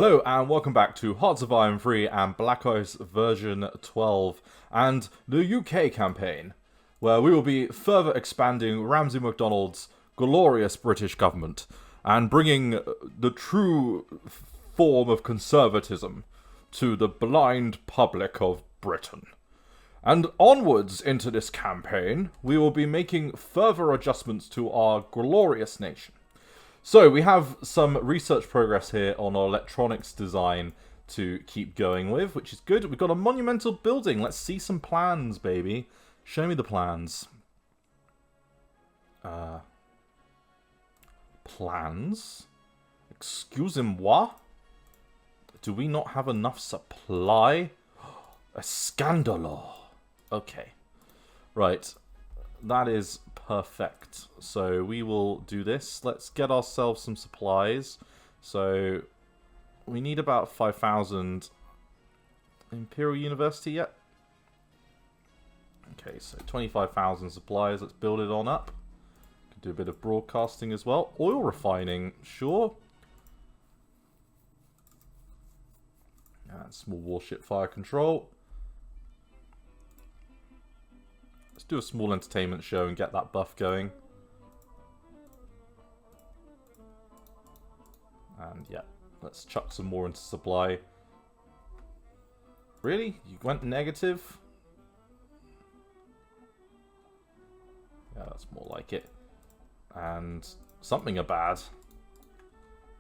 Hello and welcome back to Hearts of Iron 3 and Black Ice version 12 and the UK campaign, where we will be further expanding Ramsay MacDonald's glorious British government and bringing the true form of conservatism to the blind public of Britain. And onwards into this campaign, we will be making further adjustments to our glorious nation. So we have some research progress here on our electronics design to keep going with, which is good. We've got a monumental building. Let's see some plans, baby. Show me the plans. Plans? Excusez-moi? Do we not have enough supply? A scandalo. Okay. Right. That is perfect. So we will do this. Let's get ourselves some supplies. So we need about 5,000 Imperial University yet. Okay, so 25,000 supplies. Let's build it on up. Could do a bit of broadcasting as well. Oil refining, sure. And small warship fire control. Let's do a small entertainment show and get that buff going. And yeah, let's chuck some more into supply. Really? You went negative? Yeah, that's more like it. And something are bad.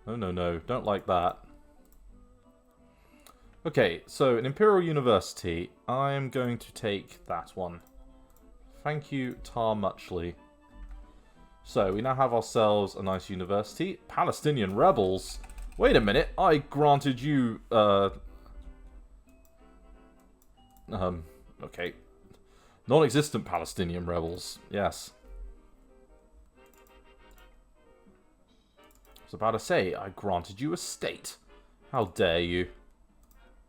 No, no, no. Don't like that. Okay, so an Imperial University. I'm going to take that one. Thank you, Tar Muchley. So, we now have ourselves a nice university. Palestinian rebels. Wait a minute, I granted you, okay. Non-existent Palestinian rebels, yes. I was about to say, I granted you a state. How dare you?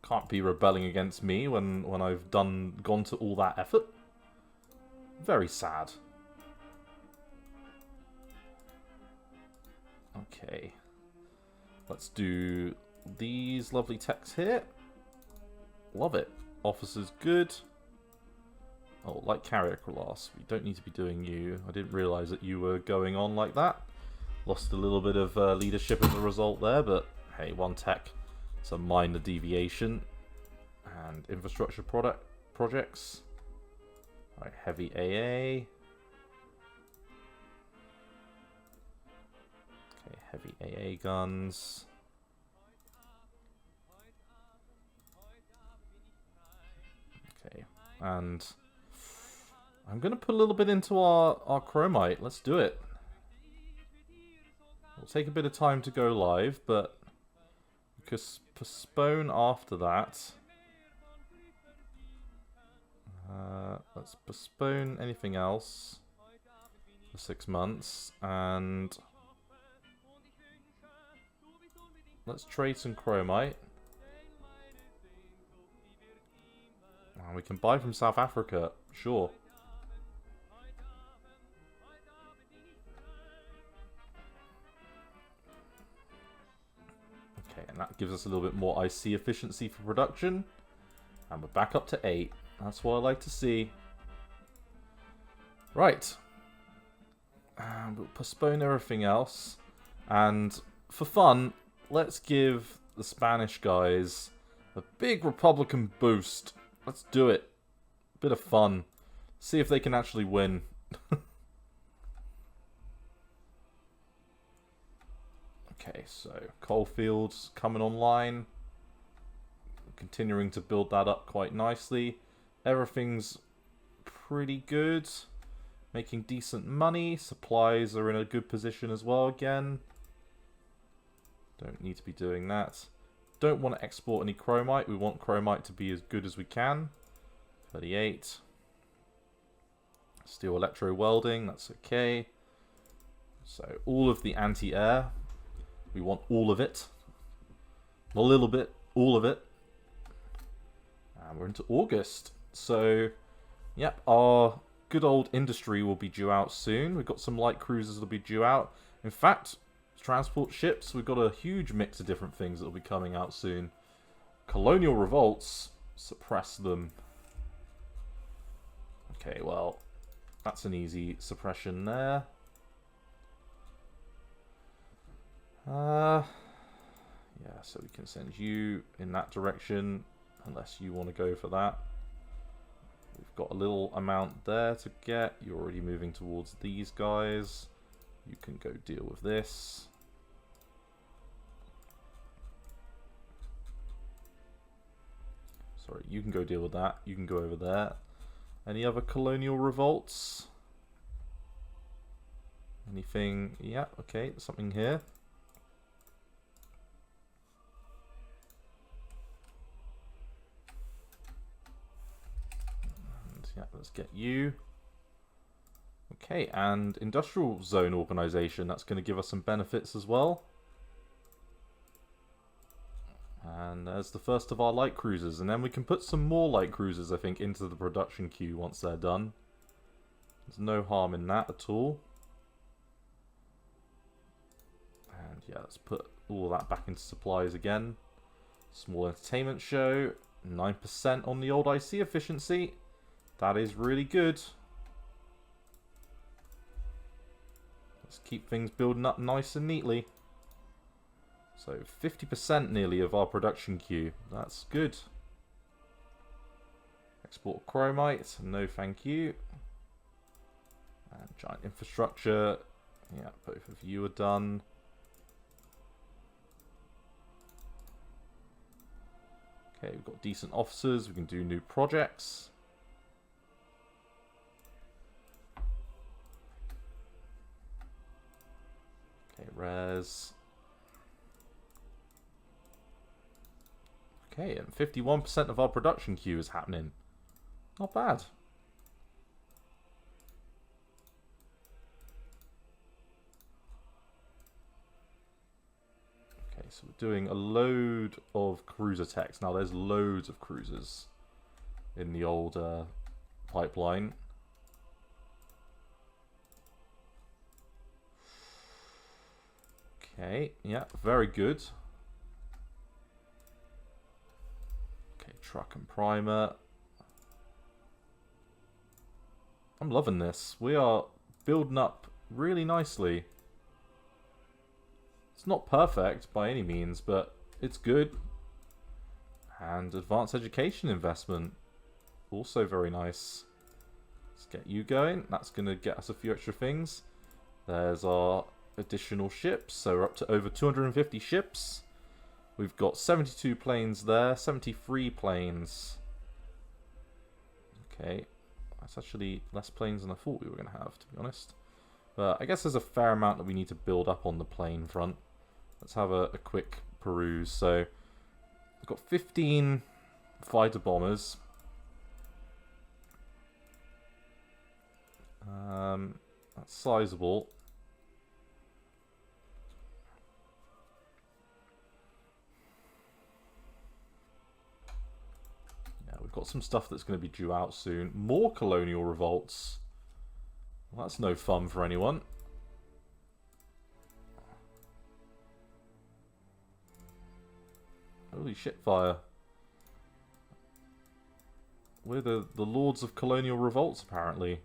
Can't be rebelling against me when I've gone to all that effort. Very sad. Okay. Let's do these lovely techs here. Love it. Officers good. Oh, light carrier class. We don't need to be doing you. I didn't realise that you were going on like that. Lost a little bit of leadership as a result there, but hey, one tech. It's a minor deviation. And infrastructure projects. Alright, heavy AA. Okay, heavy AA guns. Okay, and I'm going to put a little bit into our chromite. Let's do it. It'll take a bit of time to go live, but we could postpone after that. Let's postpone anything else for 6 months, and let's trade some chromite. And we can buy from South Africa, sure. Okay, and that gives us a little bit more IC efficiency for production, and we're back up to 8. That's what I like to see. Right. We'll postpone everything else. And for fun, let's give the Spanish guys a big Republican boost. Let's do it. Bit of fun. See if they can actually win. Okay, so coalfields coming online. Continuing to build that up quite nicely. Everything's pretty good. Making decent money. Supplies are in a good position as well again. Don't need to be doing that. Don't want to export any chromite. We want chromite to be as good as we can. 38. Steel electro welding. That's okay. So all of the anti-air. We want all of it. A little bit. All of it. And we're into August. So, yep, our good old industry will be due out soon. We've got some light cruisers that'll be due out. In fact, Transport ships, we've got a huge mix of different things that will be coming out soon. Colonial revolts, suppress them. Okay, well, that's an easy suppression there. Yeah, so we can send you in that direction, unless you want to go for that. We've got a little amount there to get. You're already moving towards these guys. You can go deal with this. Sorry, you can go deal with that. You can go over there. Any other colonial revolts? Anything? Yeah, okay, something here. And yeah, let's get you. Okay, and industrial zone organization. That's going to give us some benefits as well. And there's the first of our light cruisers. And then we can put some more light cruisers, I think, into the production queue once they're done. There's no harm in that at all. And yeah, let's put all of that back into supplies again. Small entertainment show. 9% on the old IC efficiency. That is really good. Let's keep things building up nice and neatly. So 50% nearly of our production queue. That's good. Export chromite. No thank you. And giant infrastructure. Yeah, both of you are done. Okay, we've got decent officers. We can do new projects. Okay, res. Okay, and 51% of our production queue is happening. Not bad. Okay, so we're doing a load of cruiser techs. Now, there's loads of cruisers in the old pipeline. Okay, yeah, very good. Truck and primer. I'm loving this. We are building up really nicely. It's not perfect by any means, but it's good. And advanced education investment. Also very nice. Let's get you going. That's going to get us a few extra things. There's our additional ships. So we're up to over 250 ships. We've got 72 planes there, 73 planes. Okay, that's actually less planes than I thought we were going to have, to be honest. But I guess there's a fair amount that we need to build up on the plane front. Let's have a quick peruse. So, we've got 15 fighter bombers. That's sizable. We've got some stuff that's going to be due out soon. More colonial revolts. Well, that's no fun for anyone. Holy shit fire. We're the lords of colonial revolts, apparently.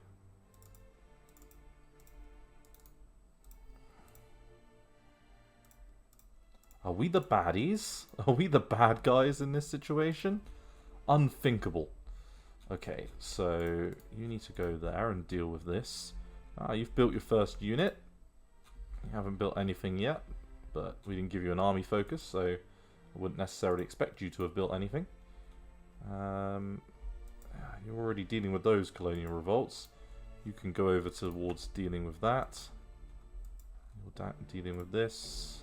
Are we the baddies? Are we the bad guys in this situation? Unthinkable. Okay, so you need to go there and deal with this. You've built your first unit. You haven't built anything yet, but we didn't give you an army focus, so I wouldn't necessarily expect you to have built anything. You're already dealing with those colonial revolts. You can go over towards dealing with that. You're dealing with this.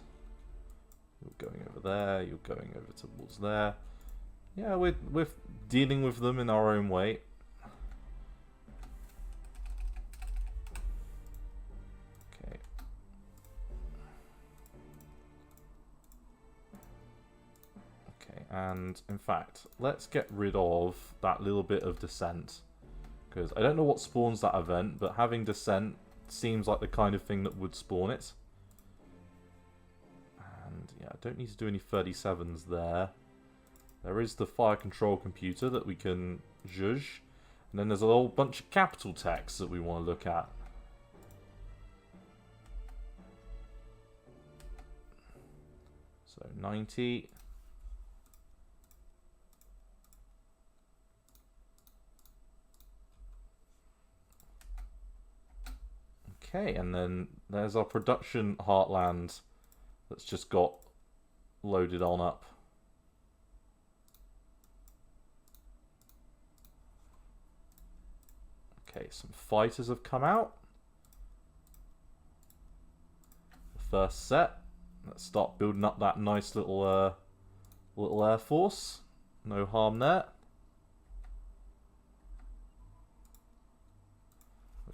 You're going over there. You're going over towards there. Yeah, we're dealing with them in our own way. Okay. Okay, and in fact, let's get rid of that little bit of descent. Because I don't know what spawns that event, but having descent seems like the kind of thing that would spawn it. Yeah, I don't need to do any 37s there. There is the fire control computer that we can zhuzh. And then there's a whole bunch of capital techs that we want to look at. So 90. Okay, and then there's our production heartland that's just got loaded on up. Okay, some fighters have come out. The first set. Let's start building up that nice little air force. No harm there.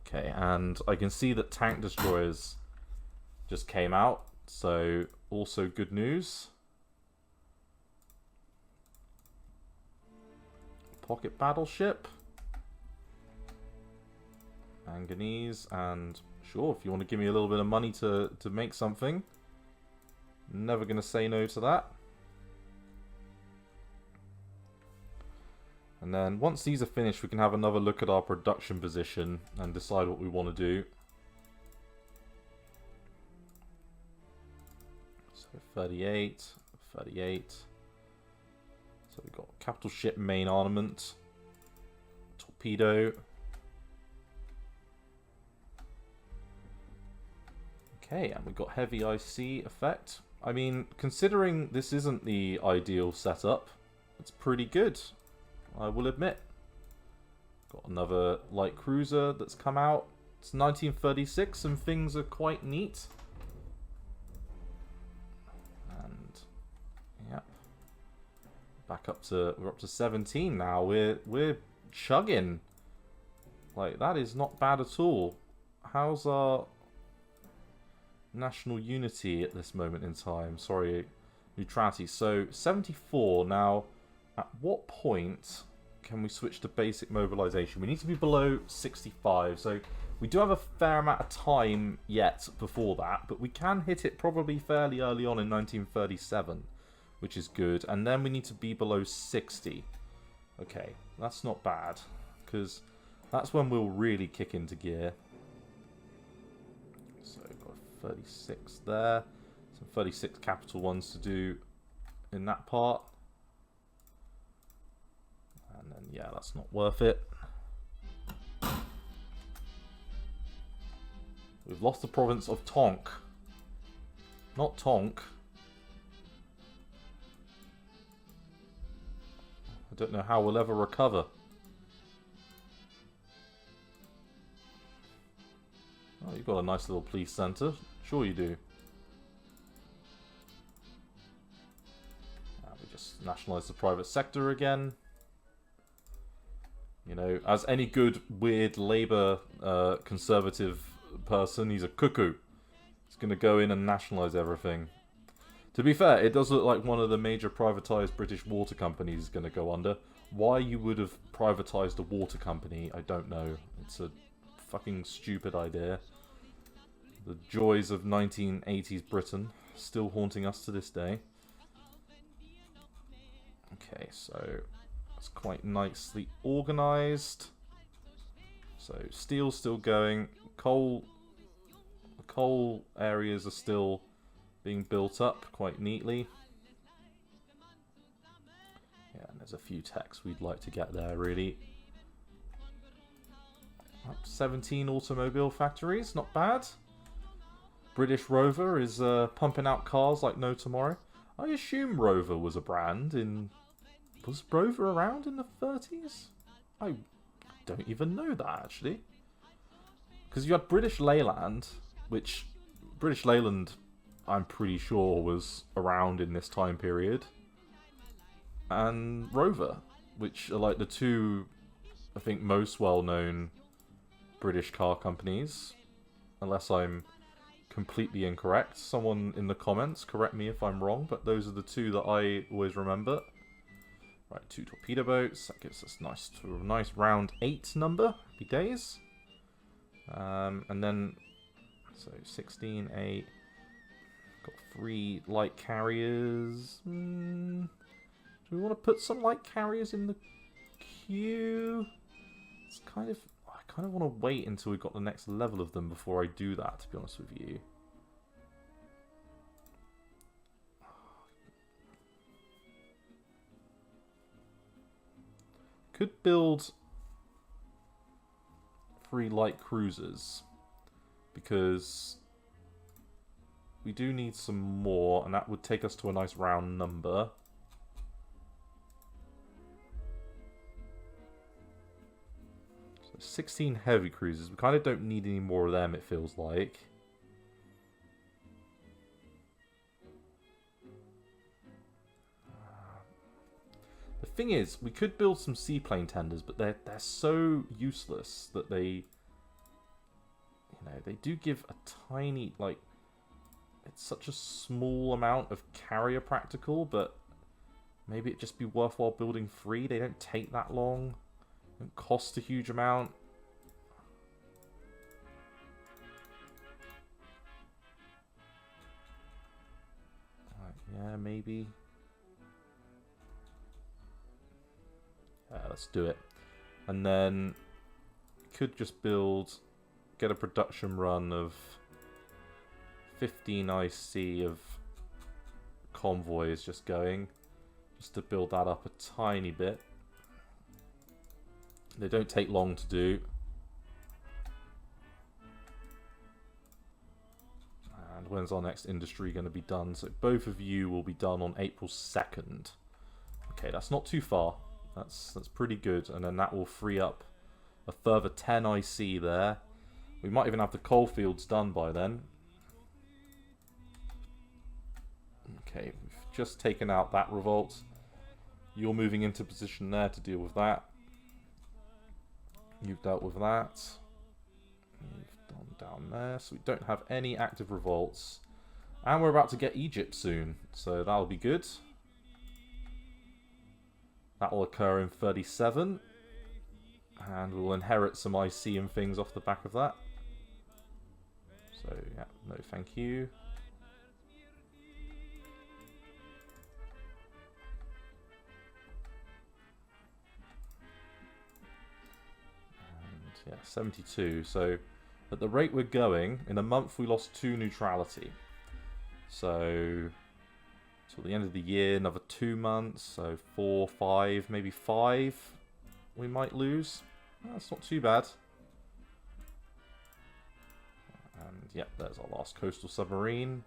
Okay, and I can see that tank destroyers just came out, so also good news. Pocket battleship. Manganese, and sure, if you want to give me a little bit of money to make something, never going to say no to that. And then once these are finished, we can have another look at our production position and decide what we want to do. So 38, 38. So we've got capital ship main armament, torpedo. Okay, and we've got heavy IC effect. I mean, considering this isn't the ideal setup, it's pretty good, I will admit. Got another light cruiser that's come out. It's 1936 and things are quite neat. And yeah, back up to, we're up to 17 now. We're chugging. Like, that is not bad at all. How's our national unity at this moment in time? Sorry, neutrality. So 74 now. At what point can we switch to basic mobilization? We need to be below 65, so we do have a fair amount of time yet before that, but we can hit it probably fairly early on in 1937, which is good. And then we need to be below 60. Okay, that's not bad, because that's when we'll really kick into gear. So we've got 36 there. Some 36 capital ones to do in that part. And then, yeah, that's not worth it. We've lost the province of Tonk. Not Tonk. I don't know how we'll ever recover. Oh, you've got a nice little police centre. Sure you do. We just nationalised the private sector again. You know, as any good, weird Labour conservative person, he's a cuckoo. He's going to go in and nationalise everything. To be fair, it does look like one of the major privatised British water companies is going to go under. Why you would have privatised a water company, I don't know. It's a fucking stupid idea. The joys of 1980s Britain still haunting us to this day. Okay, so it's quite nicely organised. So steel's still going. The coal areas are still being built up quite neatly. Yeah, and there's a few techs we'd like to get there, really. 17 automobile factories, not bad. British Rover is pumping out cars like no tomorrow. I assume Rover was a brand in... Was Rover around in the 30s? I don't even know that, actually. Because you had British Leyland, which... British Leyland, I'm pretty sure, was around in this time period. And Rover, which are like the two, I think, most well-known British car companies. Unless I'm completely incorrect. Someone in the comments, correct me if I'm wrong, but those are the two that I always remember. Right, 2 torpedo boats. That gives us a nice round 8 number. Happy days. And then, so 16, 8. Got 3 light carriers. Do we want to put some light carriers in the queue? It's kind of... I kind of want to wait until we've got the next level of them before I do that, to be honest with you. Could build 3 light cruisers, because we do need some more, and that would take us to a nice round number. So 16 heavy cruisers. We kind of don't need any more of them, it feels like. The thing is, we could build some seaplane tenders, but they're so useless that they, you know, they do give a tiny, like, it's such a small amount of carrier practical, but maybe it'd just be worthwhile building 3. They don't take that long, don't cost a huge amount. Yeah, maybe. Let's do it. And then could just get a production run of 15 IC of convoys just going, just to build that up a tiny bit. They don't take long to do. And when's our next industry going to be done? So both of you will be done on April 2nd. Okay, that's not too far. That's pretty good, and then that will free up a further 10 IC there. We might even have the coal fields done by then. Okay, we've just taken out that revolt. You're moving into position there to deal with that. You've dealt with that. You've gone down there, so we don't have any active revolts. And we're about to get Egypt soon, so that'll be good. That will occur in 37. And we'll inherit some IC and things off the back of that. So, yeah, no thank you. And, yeah, 72. So, at the rate we're going, in a month we lost 2 neutrality. So... till the end of the year, another 2 months, so 4, 5, maybe 5 we might lose. That's not too bad. And yep, there's our last coastal submarine.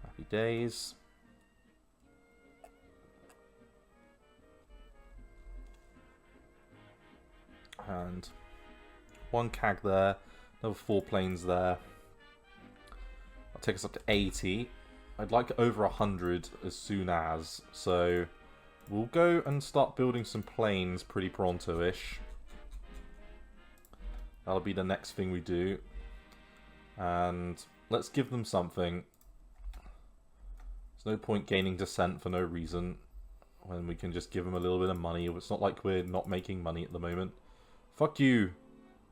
Happy days. And 1 CAG there. Another 4 planes there. That'll take us up to 80. I'd like over 100 as soon as. So we'll go and start building some planes pretty pronto-ish. That'll be the next thing we do. And let's give them something. There's no point gaining dissent for no reason when we can just give them a little bit of money. It's not like we're not making money at the moment. Fuck you.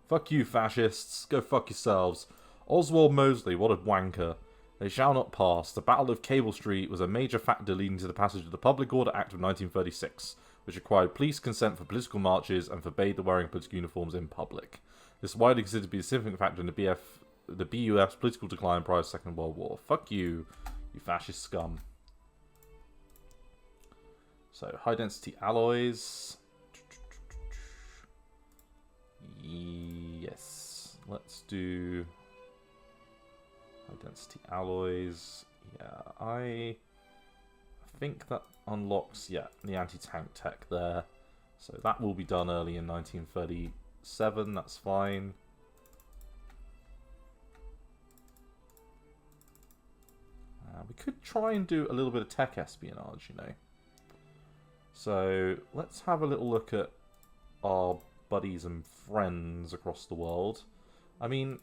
Fuck you, fascists. Go fuck yourselves. Oswald Mosley, what a wanker. They shall not pass. The Battle of Cable Street was a major factor leading to the passage of the Public Order Act of 1936, which required police consent for political marches and forbade the wearing of political uniforms in public. This is widely considered to be a significant factor in the BUF's political decline prior to the Second World War. Fuck you, you fascist scum. So, high-density alloys. Yes, let's do high-density alloys. Yeah, I think that unlocks, yeah, the anti-tank tech there. So that will be done early in 1937, that's fine. We could try and do a little bit of tech espionage, you know. So let's have a little look at our buddies and friends across the world. I mean,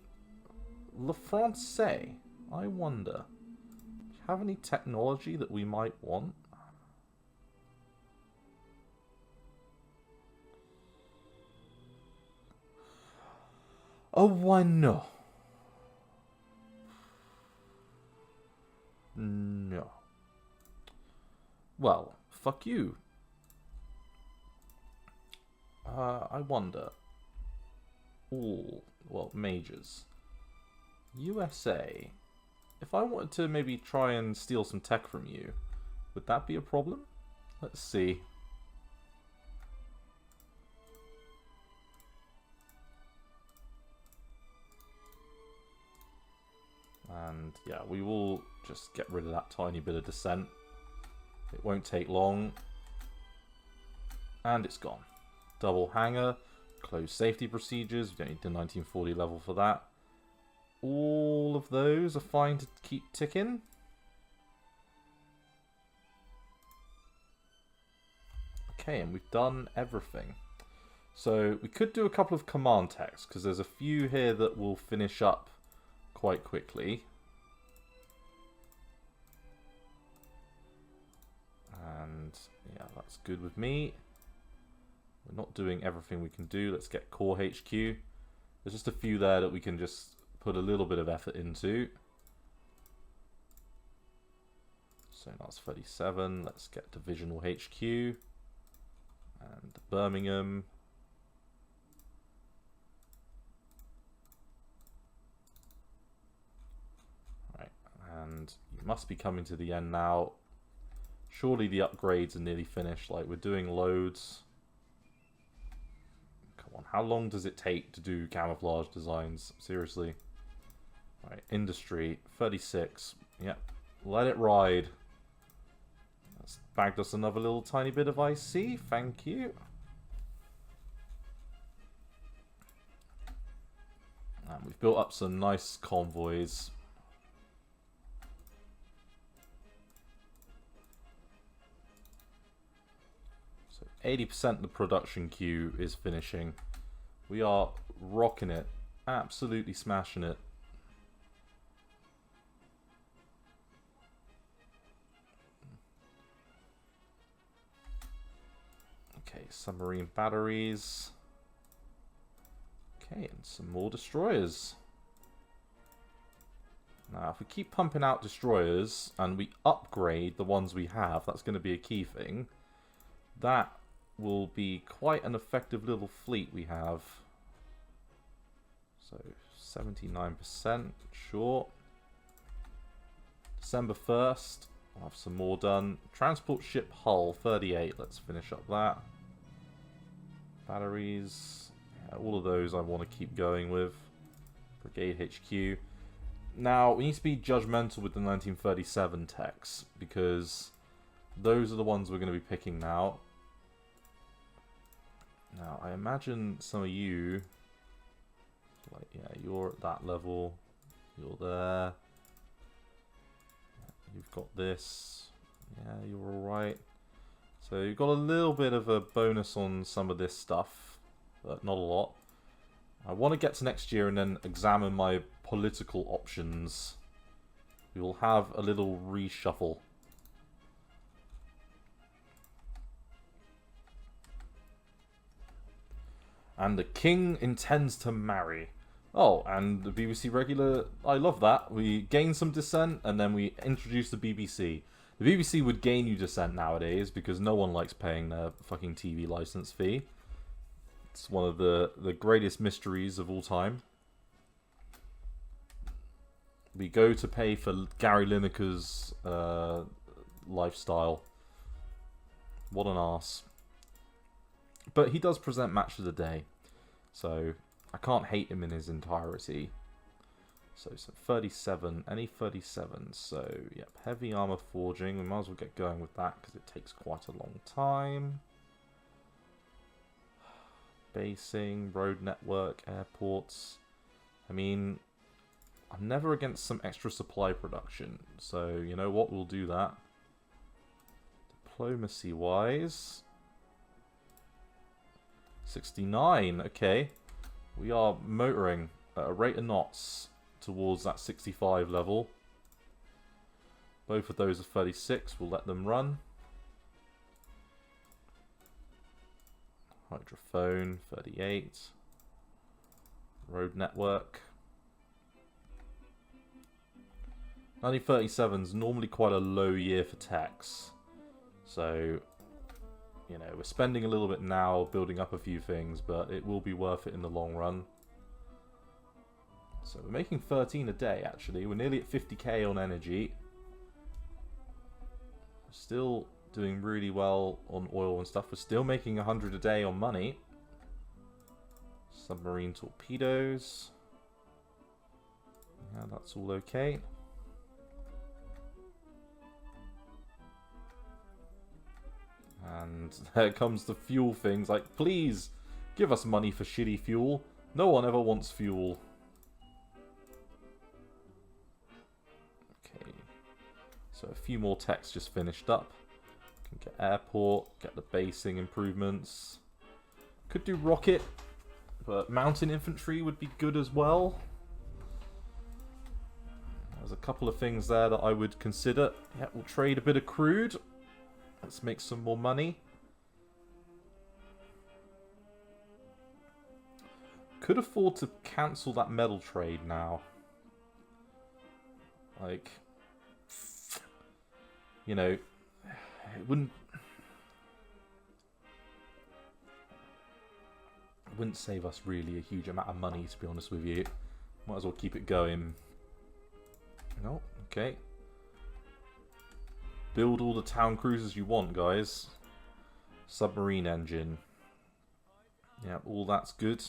Le Francais, I wonder, do you have any technology that we might want? Oh, why no? No. Well, fuck you. I wonder. All, well, majors. USA. If I wanted to maybe try and steal some tech from you, would that be a problem? Let's see. And yeah, we will just get rid of that tiny bit of dissent. It won't take long. And it's gone. Double hanger, closed safety procedures. We don't need the 1940 level for that. All of those are fine to keep ticking. Okay, and we've done everything. So we could do a couple of command techs, because there's a few here that will finish up quite quickly. And yeah, that's good with me. We're not doing everything we can do. Let's get core HQ. There's just a few there that we can just put a little bit of effort into. So that's 37. Let's get divisional HQ. And Birmingham. Right, and you must be coming to the end now. Surely the upgrades are nearly finished. Like, we're doing loads. Come on, how long does it take to do camouflage designs? Seriously. Right, industry, 36. Yep, let it ride. That's bagged us another little tiny bit of IC. Thank you. And we've built up some nice convoys. So 80% of the production queue is finishing. We are rocking it. Absolutely smashing it. Okay, submarine batteries. Okay, and some more destroyers. Now, if we keep pumping out destroyers and we upgrade the ones we have, that's going to be a key thing. That will be quite an effective little fleet we have. So, 79%, sure. December 1st, I'll have some more done. Transport ship hull, 38, let's finish up that. Batteries, yeah, all of those I want to keep going with. Brigade HQ. Now, we need to be judgmental with the 1937 techs, because those are the ones we're going to be picking now. Now, I imagine some of you, like, yeah, you're at that level, you're there, you've got this, yeah, you're alright. So you've got a little bit of a bonus on some of this stuff, but not a lot. I want to get to next year and then examine my political options. We will have a little reshuffle. And the king intends to marry. Oh, and the BBC regular, I love that. We gain some dissent and then we introduce the BBC. The BBC would gain you dissent nowadays because no one likes paying their fucking TV license fee. It's one of the greatest mysteries of all time. We go to pay for Gary Lineker's lifestyle. What an arse. But he does present Match of the Day. So I can't hate him in his entirety. So 37, any 37. So, yep, heavy armor forging. We might as well get going with that because it takes quite a long time. Basing, road network, airports. I mean, I'm never against some extra supply production. So, you know what? We'll do that. Diplomacy-wise, 69. Okay. We are motoring at a rate of knots towards that 65 level. Both of those are 36. We'll let them run. Hydrophone, 38. Road network. 1937 is normally quite a low year for techs. So, you know, we're spending a little bit now building up a few things, but it will be worth it in the long run. So we're making 13 a day, actually. We're nearly at 50k on energy. We're still doing really well on oil and stuff. We're still making 100 a day on money. Submarine torpedoes. Yeah, that's all okay. And there comes the fuel things. Like, please, give us money for shitty fuel. No one ever wants fuel. Okay. So a few more techs just finished up. Can get airport, get the basing improvements. Could do rocket, but mountain infantry would be good as well. There's a couple of things there that I would consider. Yeah, we'll trade a bit of crude. Let's make some more money. Could afford to cancel that metal trade now. Like, you know, it wouldn't save us really a huge amount of money, to be honest with you. Might as well keep it going. No, okay. Build all the town cruisers you want, guys. Submarine engine. Yeah, all that's good.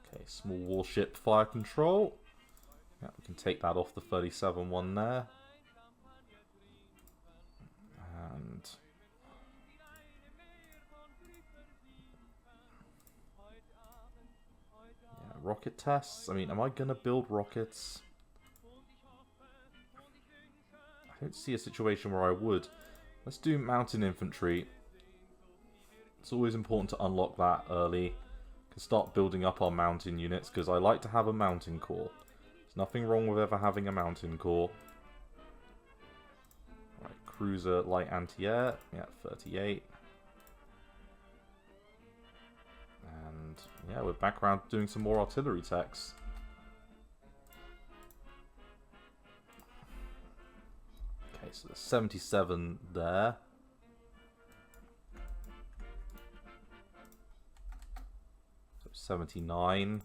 Okay, small warship fire control. Yeah, we can take that off the 37 one there. And rocket tests. I mean, am I going to build rockets? I don't see a situation where I would. Let's do mountain infantry. It's always important to unlock that early. Can start building up our mountain units, because I like to have a mountain corps. There's nothing wrong with ever having a mountain corps. Right, cruiser light anti-air. Yeah, 38. And yeah, we're back around doing some more artillery techs. Okay, so there's 77 there. So 79.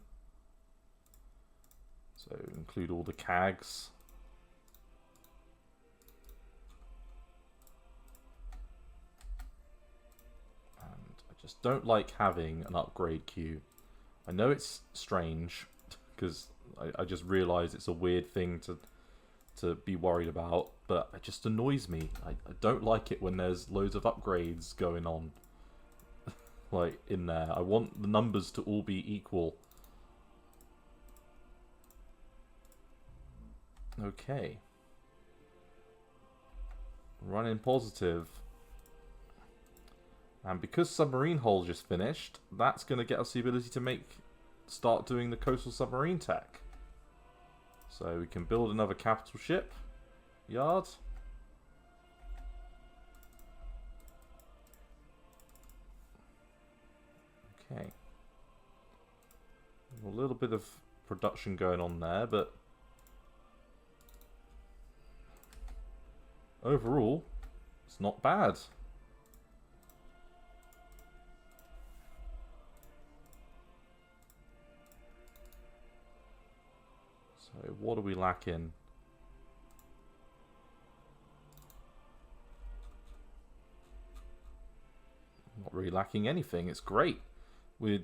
So include all the CAGs. Just don't like having an upgrade queue. I know it's strange, because I just realised it's a weird thing to be worried about, but it just annoys me. I don't like it when there's loads of upgrades going on, like, in there. I want the numbers to all be equal. Okay. Running positive. And because submarine hull just finished, that's going to get us the ability to start doing the coastal submarine tech. So we can build another capital ship yard. Okay. A little bit of production going on there, but overall, it's not bad. So what are we lacking? Not really lacking anything. It's great. We're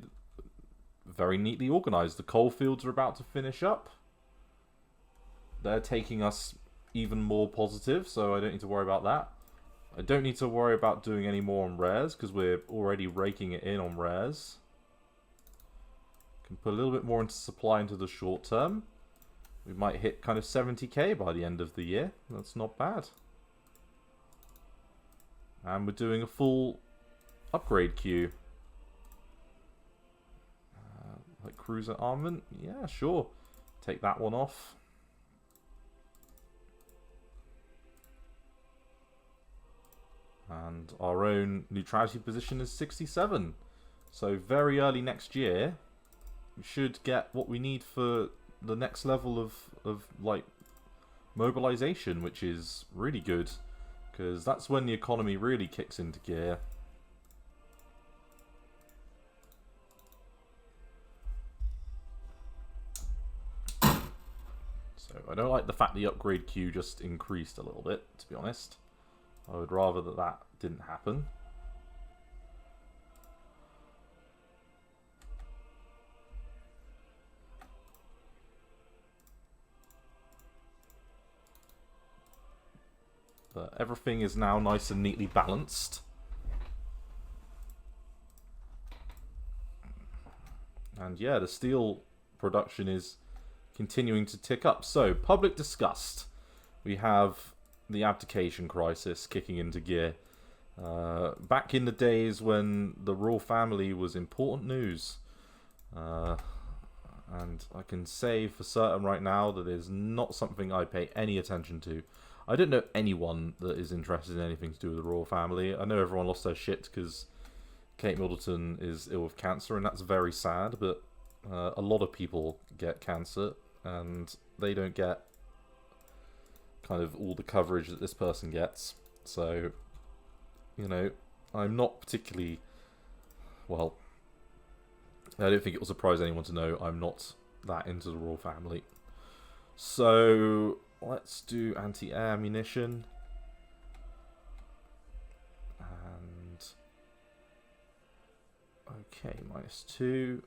very neatly organised. The coal fields are about to finish up. They're taking us even more positive, so I don't need to worry about that. I don't need to worry about doing any more on rares, because we're already raking it in on rares. Can put a little bit more into supply into the short term. We might hit kind of 70k by the end of the year. That's not bad. And we're doing a full upgrade queue. Like cruiser armament? Yeah, sure. Take that one off. And And our own neutrality position is 67. So very early next year, we should get what we need for the next level of like mobilization, which is really good, because that's when the economy really kicks into gear. So I don't like the fact the upgrade queue just increased a little bit, to be honest. I would rather that that didn't happen. But everything is now nice and neatly balanced. And yeah, the steel production is continuing to tick up. So, public disgust. We have the abdication crisis kicking into gear. Back in the days when the royal family was important news. And I can say for certain right now that it is not something I pay any attention to. I don't know anyone that is interested in anything to do with the royal family. I know everyone lost their shit because Kate Middleton is ill with cancer, and that's very sad, but a lot of people get cancer, and they don't get kind of all the coverage that this person gets. So, you know, I'm not particularly... Well, I don't think it will surprise anyone to know I'm not that into the royal family. So, let's do anti-air munition. And... okay, -2.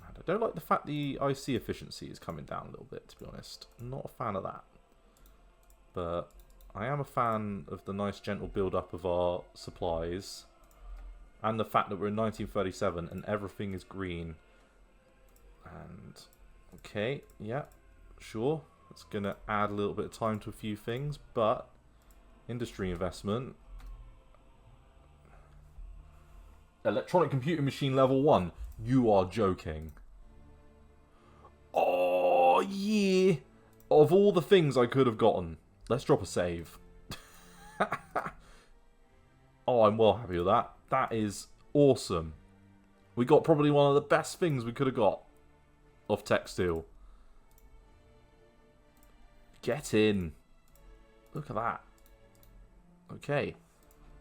And I don't like the fact the IC efficiency is coming down a little bit, to be honest. I'm not a fan of that. But I am a fan of the nice gentle build-up of our supplies. And the fact that we're in 1937 and everything is green. And, okay, yeah, sure. It's going to add a little bit of time to a few things, but industry investment. Electronic computing machine level 1. You are joking. Oh, yeah. Of all the things I could have gotten, let's drop a save. Oh, I'm well happy with that. That is awesome. We got probably one of the best things we could have got off Textile. Get in. Look at that. Okay.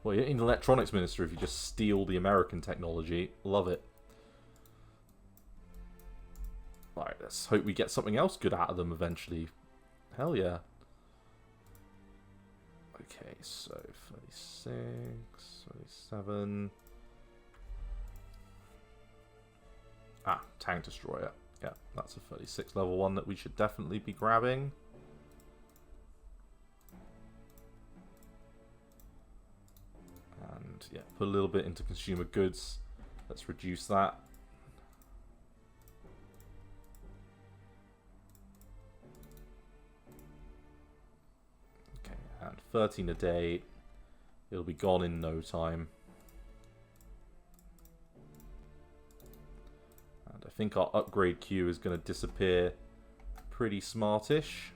Well, you're an electronics minister if you just steal the American technology. Love it. Right, let's hope we get something else good out of them eventually. Hell yeah. Okay, so 36, 37. Ah, tank destroyer. Yeah, that's a 36 level one that we should definitely be grabbing. And yeah, put a little bit into consumer goods. Let's reduce that. Okay, and 13 a day. It'll be gone in no time. And I think our upgrade queue is going to disappear pretty smartish.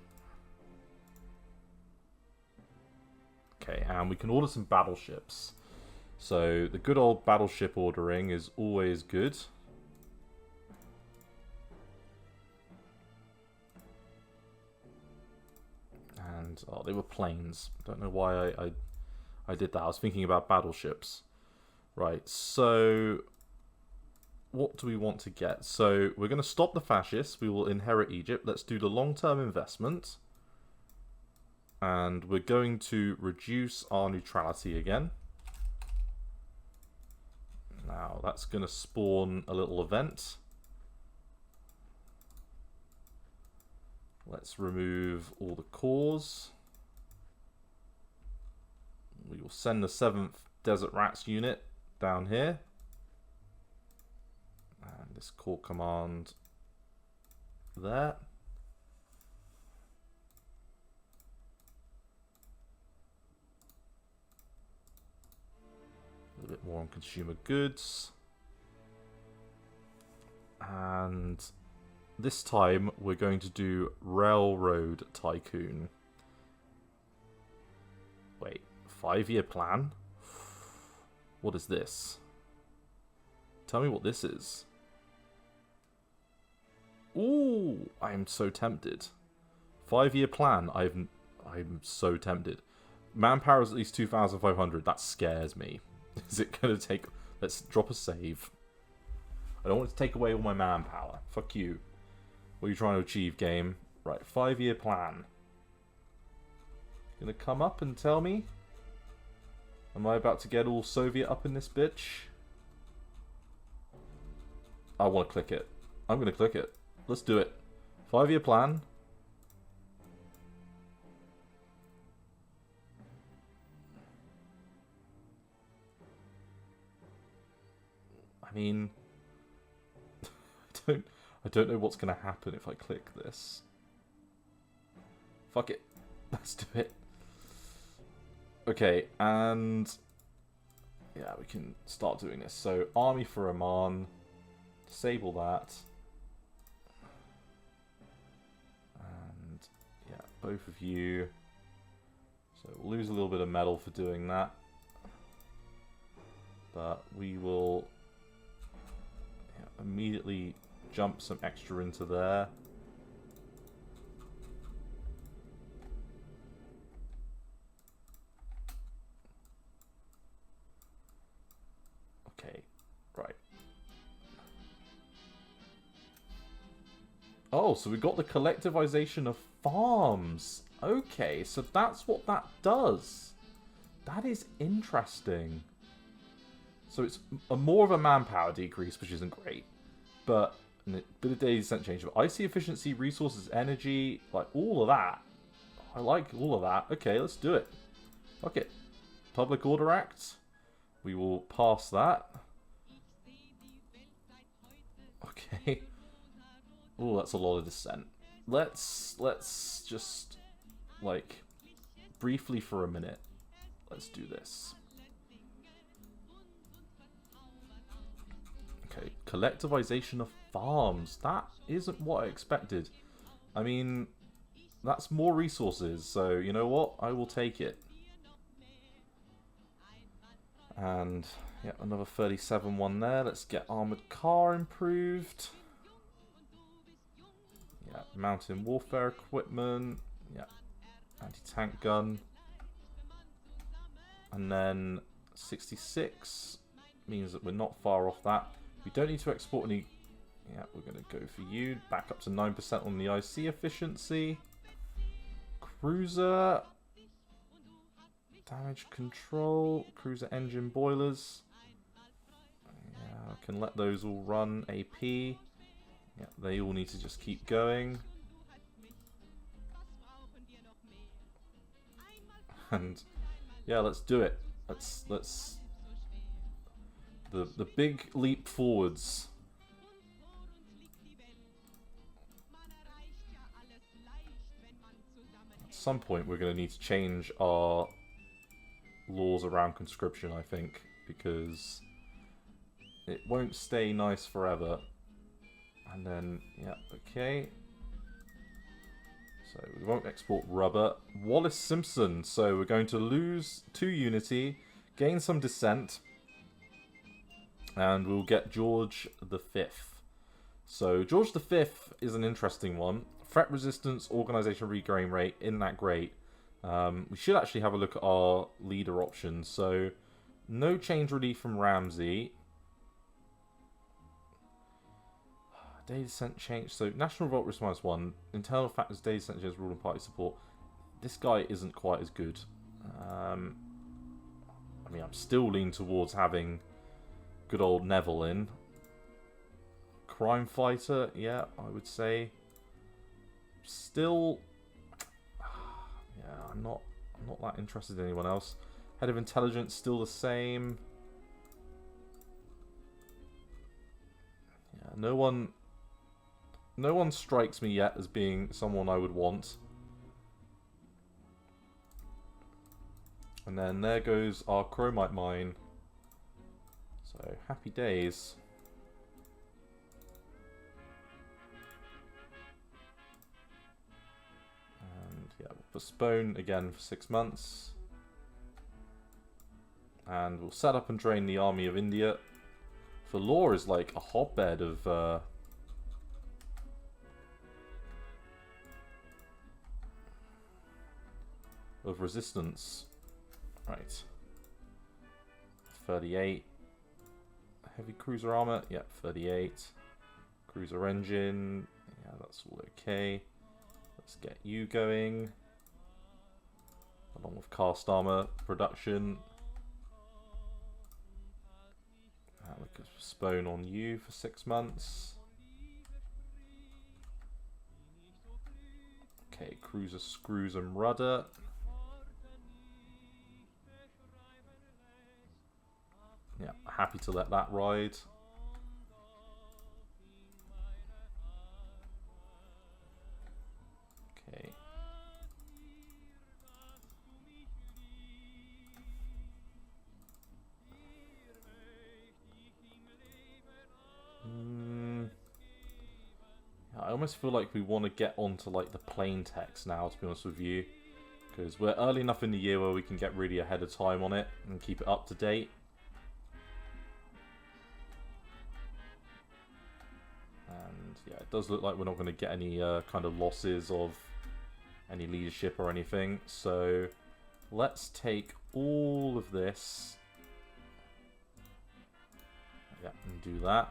Okay, and we can order some battleships. So the good old battleship ordering is always good. And oh, they were planes. Don't know why I did that. I was thinking about battleships. Right, so what do we want to get? So we're going to stop the fascists. We will inherit Egypt. Let's do the long-term investment. And we're going to reduce our neutrality again. Now that's going to spawn a little event. Let's remove all the cores. We will send the 7th Desert Rats unit down here. And this core command there. A little bit more on consumer goods. And this time we're going to do Railroad Tycoon. Wait, 5-year plan? What is this? Tell me what this is. Ooh, I am so tempted. 5-year plan. I'm so tempted. Manpower is at least 2,500. That scares me. Is it going to take... Let's drop a save. I don't want to take away all my manpower. Fuck you. What are you trying to achieve, game? Right, 5-year plan. Gonna come up and tell me? Am I about to get all Soviet up in this bitch? I want to click it. I'm gonna click it. Let's do it. 5-year plan. I mean, I don't know what's gonna happen if I click this. Fuck it. Let's do it. Okay, and yeah, we can start doing this. So, army for Oman. Disable that. And yeah, both of you. So we'll lose a little bit of metal for doing that. But we will immediately jump some extra into there. Okay, right. Oh, so we got the collectivization of farms. Okay, so that's what that does. That is interesting. So it's more of a manpower decrease, which isn't great. But a bit of data descent change. But IC efficiency, resources, energy, like all of that. I like all of that. Okay, let's do it. Fuck it. Public Order Act. We will pass that. Okay. Oh, that's a lot of dissent. Let's just, like, briefly for a minute, let's do this. Okay, collectivization of farms. That isn't what I expected. I mean, that's more resources, so you know what? I will take it. And, yeah, another 37 one there. Let's get armored car improved. Yeah, mountain warfare equipment. Yeah, anti-tank gun. And then 66 means that we're not far off that. We don't need to export any... Yeah, we're going to go for you. Back up to 9% on the IC efficiency. Cruiser. Damage control. Cruiser engine boilers. Yeah, I can let those all run AP. Yeah, they all need to just keep going. And yeah, let's do it. Let's the big leap forwards. At some point we're going to need to change our laws around conscription, I think, because it won't stay nice forever. And then, yeah, okay. So we won't export rubber. Wallace Simpson. So we're going to lose 2 unity, gain some dissent, and we'll get George V. So George V is an interesting one. Threat resistance, organization regain rate, isn't that great. We should actually have a look at our leader options. So no change relief from Ramsey. Data descent change. So National Revolt Risk -1. Internal factors, data descent change, rule and party support. This guy isn't quite as good. I mean, I'm still leaning towards having good old Naval in. Crime fighter, yeah, I would say. Still, yeah, I'm not that interested in anyone else. Head of intelligence, still the same. Yeah, no one strikes me yet as being someone I would want. And then there goes our chromite mine. So, happy days. And yeah, we'll postpone again for 6 months. And we'll set up and train the army of India. Vellore is like a hotbed of resistance. Right. 38. Heavy cruiser armor. Yep, 38. Cruiser engine. Yeah, that's all okay. Let's get you going. Along with cast armor production. And we could postpone on you for 6 months. Okay, cruiser screws and rudder. Yeah, happy to let that ride. Okay. I almost feel like we want to get onto like the plain text now, to be honest with you, because we're early enough in the year where we can get really ahead of time on it and keep it up to date. And yeah, it does look like we're not going to get any kind of losses of any leadership or anything. So let's take all of this. Yeah, and do that.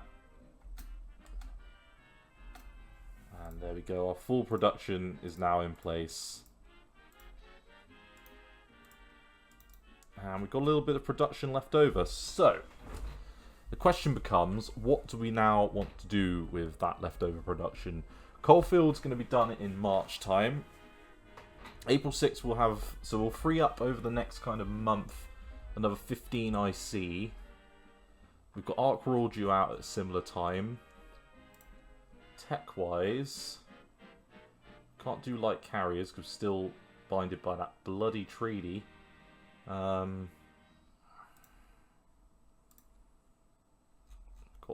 And there we go, our full production is now in place. And we've got a little bit of production left over. So, the question becomes, what do we now want to do with that leftover production? Coalfield's going to be done in March time. April 6th we'll have, so we'll free up over the next kind of month another 15 IC. We've got Arc Royal due out at a similar time. Tech-wise, can't do light carriers because we're still binded by that bloody treaty. Got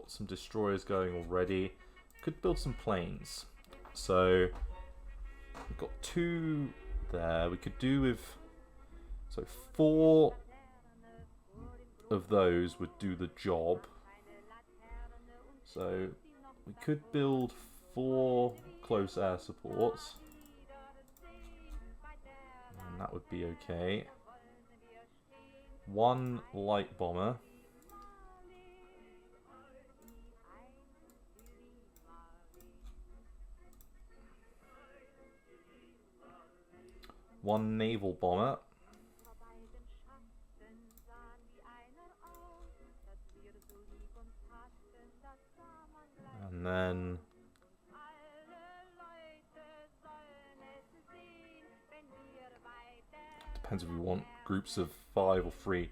some destroyers going already. Could build some planes. So we've got 2 there. We could do with, so 4 of those would do the job. So we could build 4 close air supports. And that would be okay. 1 light bomber. One naval bomber. And then depends if we want groups of 5 or 3.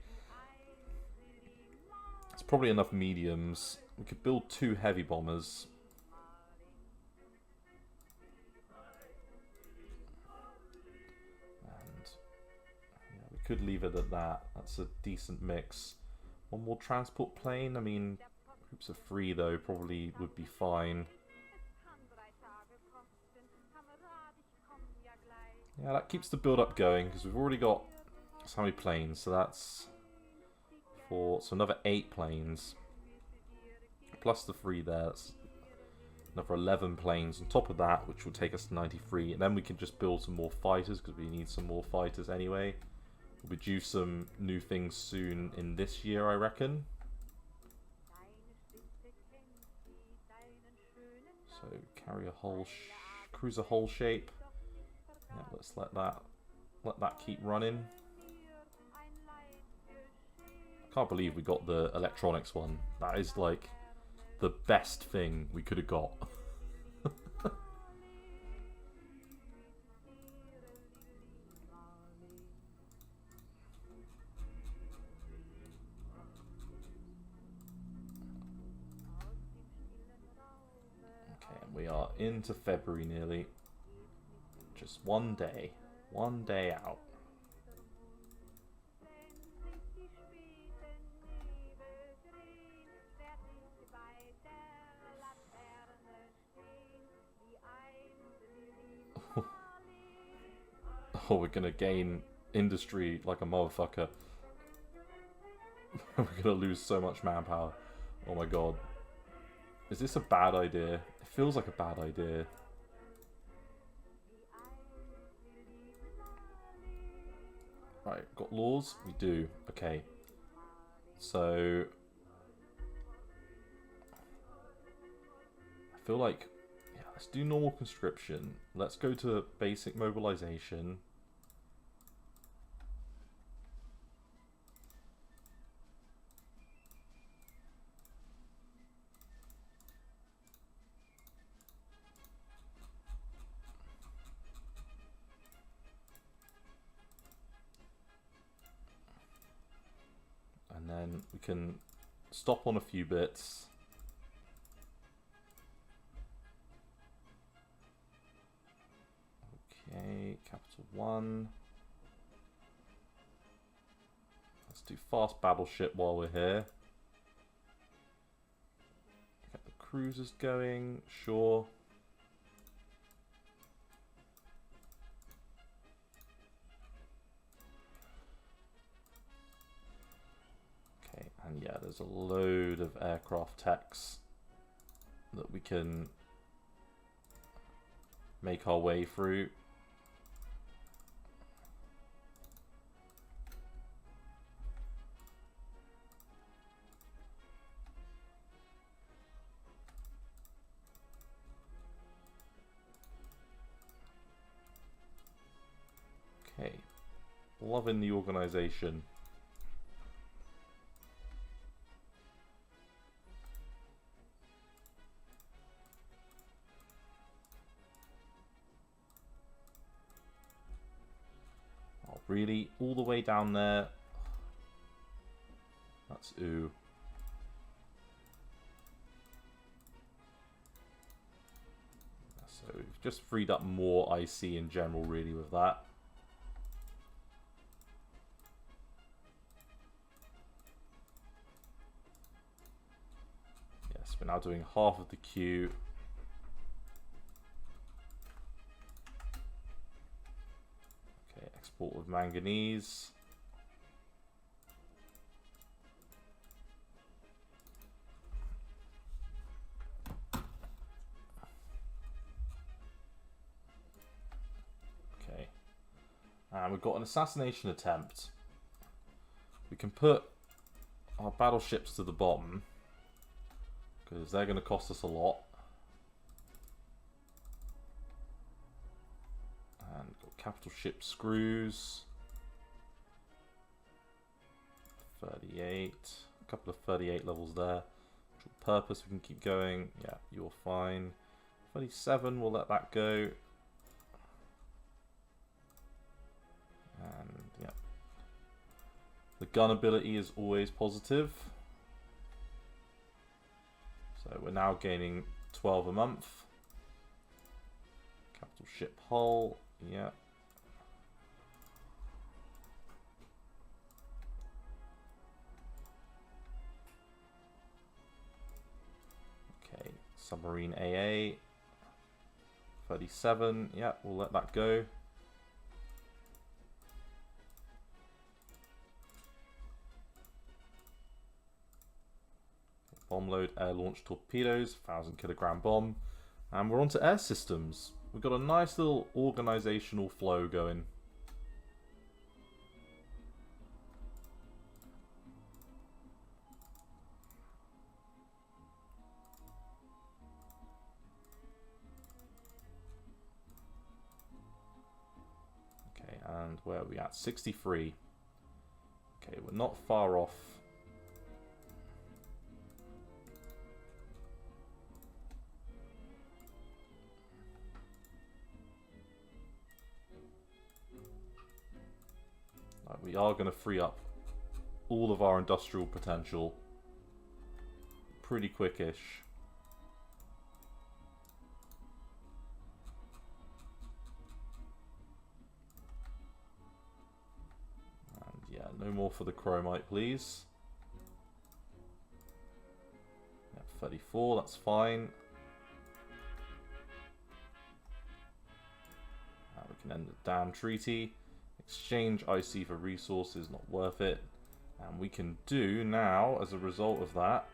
It's probably enough mediums. We could build 2 heavy bombers. And yeah, we could leave it at that. That's a decent mix. 1 more transport plane. I mean, groups of 3 though probably would be fine. Yeah, that keeps the build-up going because we've already got so many planes. So that's 4. So another 8 planes plus the 3 there. That's another 11 planes on top of that, which will take us to 93. And then we can just build some more fighters because we need some more fighters anyway. We'll be due some new things soon in this year, I reckon. So carry a whole cruiser hull shape. Yeah, let's let that keep running. I can't believe we got the electronics one. That is like the best thing we could have got. Okay, and we are into February nearly. Just one day out. Oh, we're gonna gain industry like a motherfucker. We're gonna lose so much manpower. Oh my god. Is this a bad idea? It feels like a bad idea. Right, got laws? We do. Okay. So... I feel like... Yeah, let's do normal conscription. Let's go to basic mobilization. And then we can stop on a few bits. Okay, capital 1. Let's do fast battleship while we're here. Get the cruisers going, sure. And yeah, there's a load of aircraft techs that we can make our way through. Okay, loving the organization. Really? All the way down there? That's ooh. So we've just freed up more IC in general really with that. Yes, we're now doing half of the queue. Export of manganese. Okay. And we've got an assassination attempt. We can put our battleships to the bottom because they're going to cost us a lot. And got capital ship screws. 38. A couple of 38 levels there. Purpose, we can keep going. Yeah, you're fine. 37, we'll let that go. And yeah. The gun ability is always positive. So we're now gaining 12 a month. Capital ship hull. Yeah. Okay, submarine AA. 37. Yeah, we'll let that go. Bomb load air launched torpedoes, 1,000-kilogram bomb. And we're on to air systems. We've got a nice little organizational flow going. Okay, and where are we at? 63. Okay, we're not far off. We are going to free up all of our industrial potential pretty quickish. And yeah, no more for the chromite, please. Yeah, 34, that's fine. We can end the damn treaty. Exchange IC for resources, not worth it. And we can do now, as a result of that,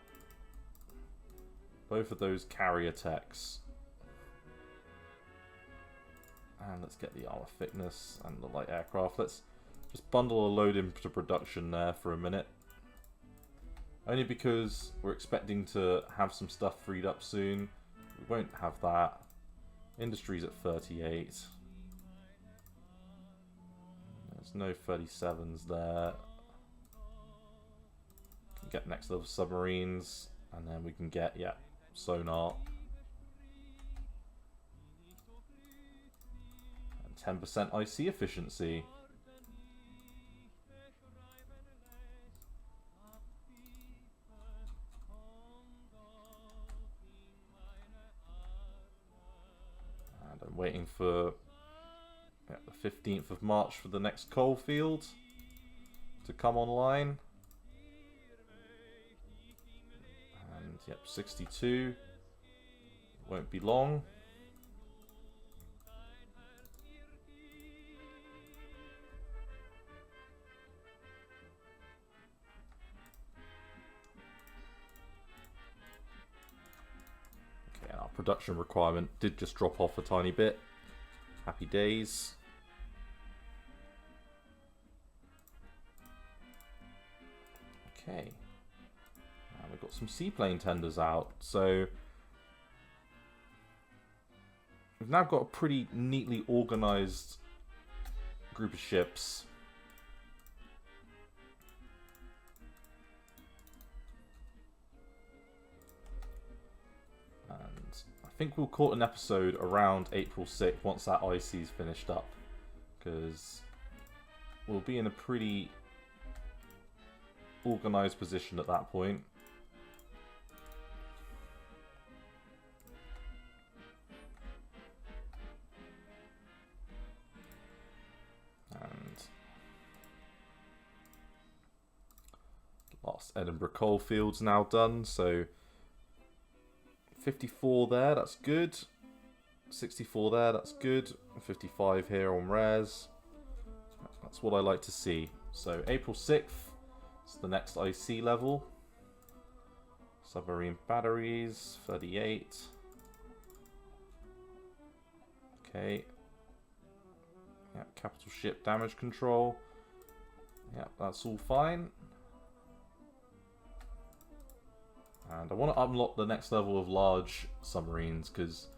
both of those carrier techs. And let's get the armor thickness and the light aircraft. Let's just bundle a load into production there for a minute. Only because we're expecting to have some stuff freed up soon. We won't have that. Industry's at 38. There's no 37s there. Can get next level submarines. And then we can get, yeah, sonar. And 10% IC efficiency. I'm waiting for the 15th of March for the next coal field to come online. And yep, 62. Won't be long. Our production requirement did just drop off a tiny bit. Happy days. Okay. Now we've got some seaplane tenders out. So we've now got a pretty neatly organized group of ships. I think we'll call it an episode around April 6th once that IC's finished up, because we'll be in a pretty organised position at that point. And last Edinburgh coalfield's now done, so 54 there, that's good. 64 there, that's good. 55 here on rares. That's what I like to see. So April 6th is the next IC level. Submarine batteries, 38. Okay. Yeah, capital ship damage control. Yeah, that's all fine. And I want to unlock the next level of large submarines, because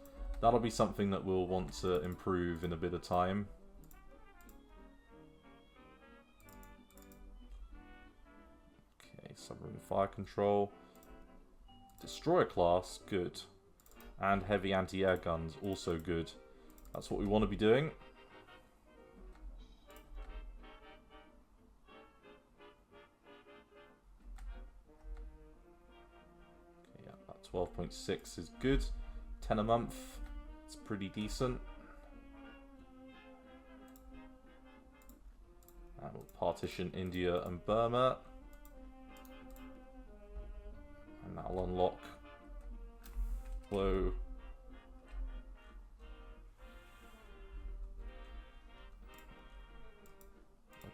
that'll be something that we'll want to improve in a bit of time. Okay, submarine fire control. Destroyer class, good. And heavy anti-air guns, also good. That's what we want to be doing. Okay, yeah, that 12.6 is good. 10 a month, it's pretty decent. And we'll partition India and Burma. And that'll unlock flow.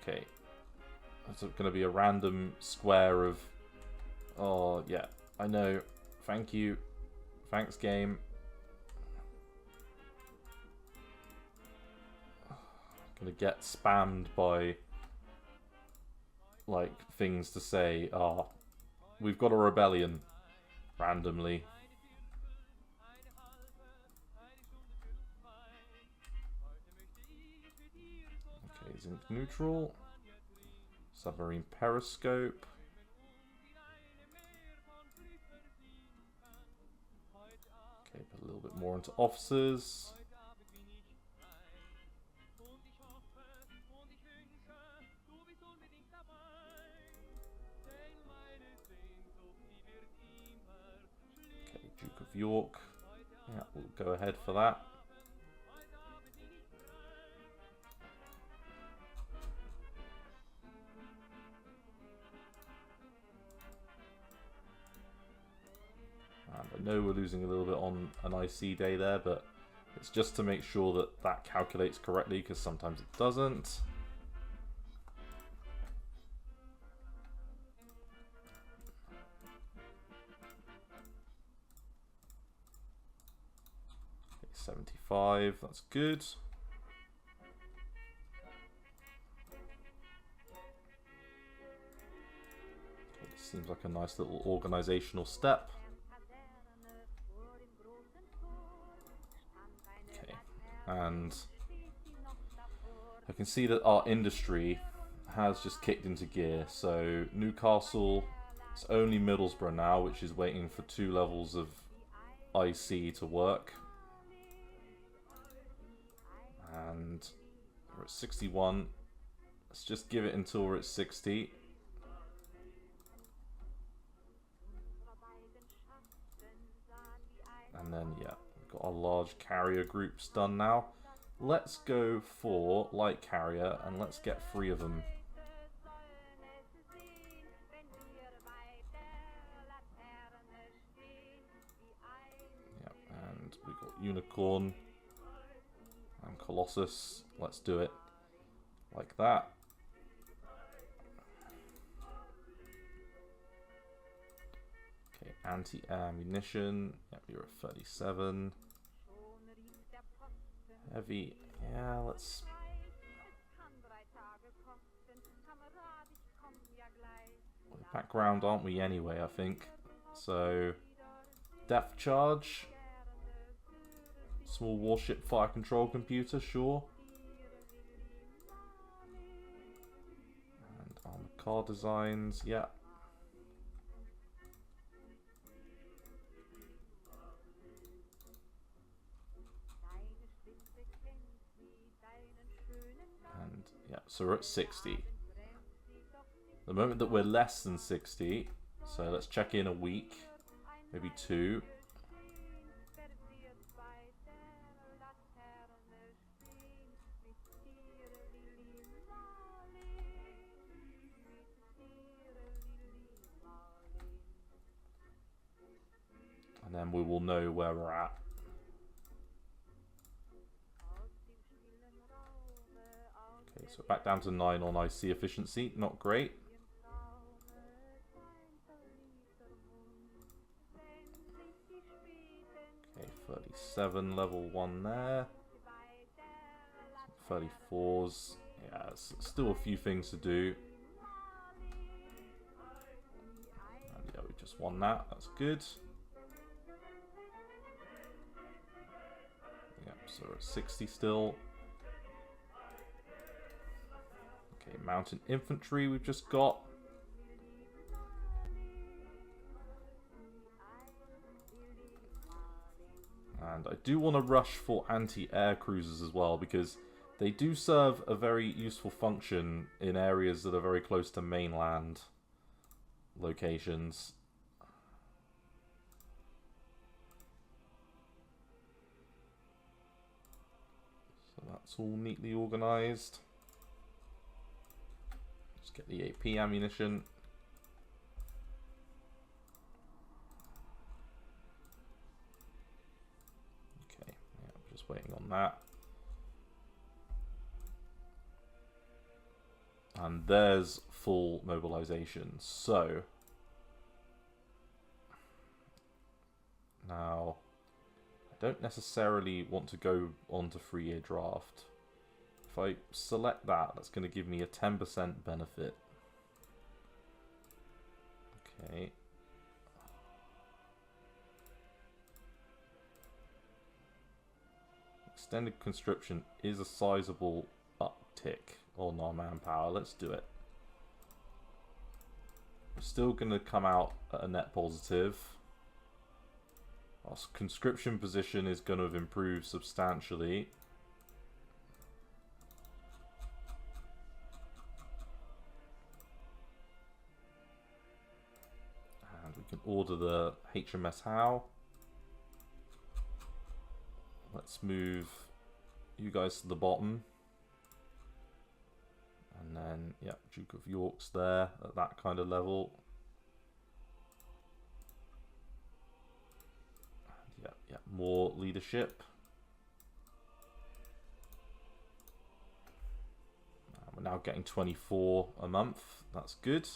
Okay. That's going to be a random square of... Oh, yeah. I know. Thank you. Thanks, game. Gonna get spammed by... like, things to say, we've got a rebellion. Randomly. Okay, zinc neutral. Submarine periscope. Okay, put a little bit more into officers. Okay, Duke of York. Yeah, we'll go ahead for that. And I know we're losing a little bit on an IC day there, but it's just to make sure that that calculates correctly, because sometimes it doesn't. 75, that's good. Okay, this seems like a nice little organizational step. Okay, and I can see that our industry has just kicked into gear. So Newcastle, it's only Middlesbrough now, which is waiting for 2 levels of IC to work. And we're at 61. Let's just give it until we're at 60. And then, yeah, we've got our large carrier groups done now. Let's go for light carrier and let's get 3 of them. Yep, and we've got Unicorn and Colossus. Let's do it like that. Okay, anti-air ammunition. Yep, you're at 37. Heavy, yeah, let's... Background, aren't we anyway, I think. So, depth charge. Small warship fire control computer, sure. And armored car designs, yeah. And yeah, so we're at 60. The moment that we're less than 60, so let's check in a week, maybe 2. And then we will know where we're at. Okay, so back down to 9 on IC efficiency, not great. Okay, 37, level 1 there. 34s, yeah, it's still a few things to do. And yeah, we just won that, that's good. Yep, so we're at 60 still. Okay, mountain infantry we've just got. And I do want to rush for anti-air cruisers as well, because they do serve a very useful function in areas that are very close to mainland locations. So that's all neatly organised. Just get the AP ammunition. Okay, yeah, I'm just waiting on that. And there's full mobilization. So now I don't necessarily want to go on to 3-year draft. If I select that, that's going to give me a 10% benefit. Okay. Extended conscription is a sizable uptick on our manpower. Let's do it. We're still going to come out at a net positive. Our conscription position is going to have improved substantially. And we can order the HMS Howe. Let's move you guys to the bottom. And then, yeah, Duke of York's there at that kind of level. And yeah, more leadership. We're now getting 24 a month. That's good.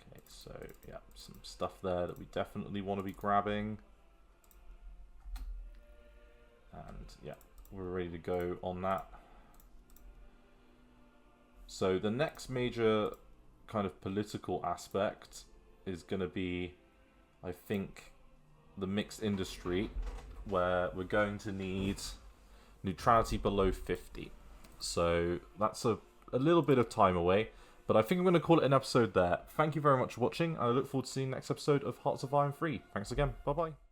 Okay, So, yeah, some stuff there that we definitely want to be grabbing. And, yeah, we're ready to go on that. So, the next major kind of political aspect is going to be, I think, the mixed industry, where we're going to need neutrality below 50. So, that's a little bit of time away. But I think I'm going to call it an episode there. Thank you very much for watching, and I look forward to seeing the next episode of Hearts of Iron 3. Thanks again. Bye-bye.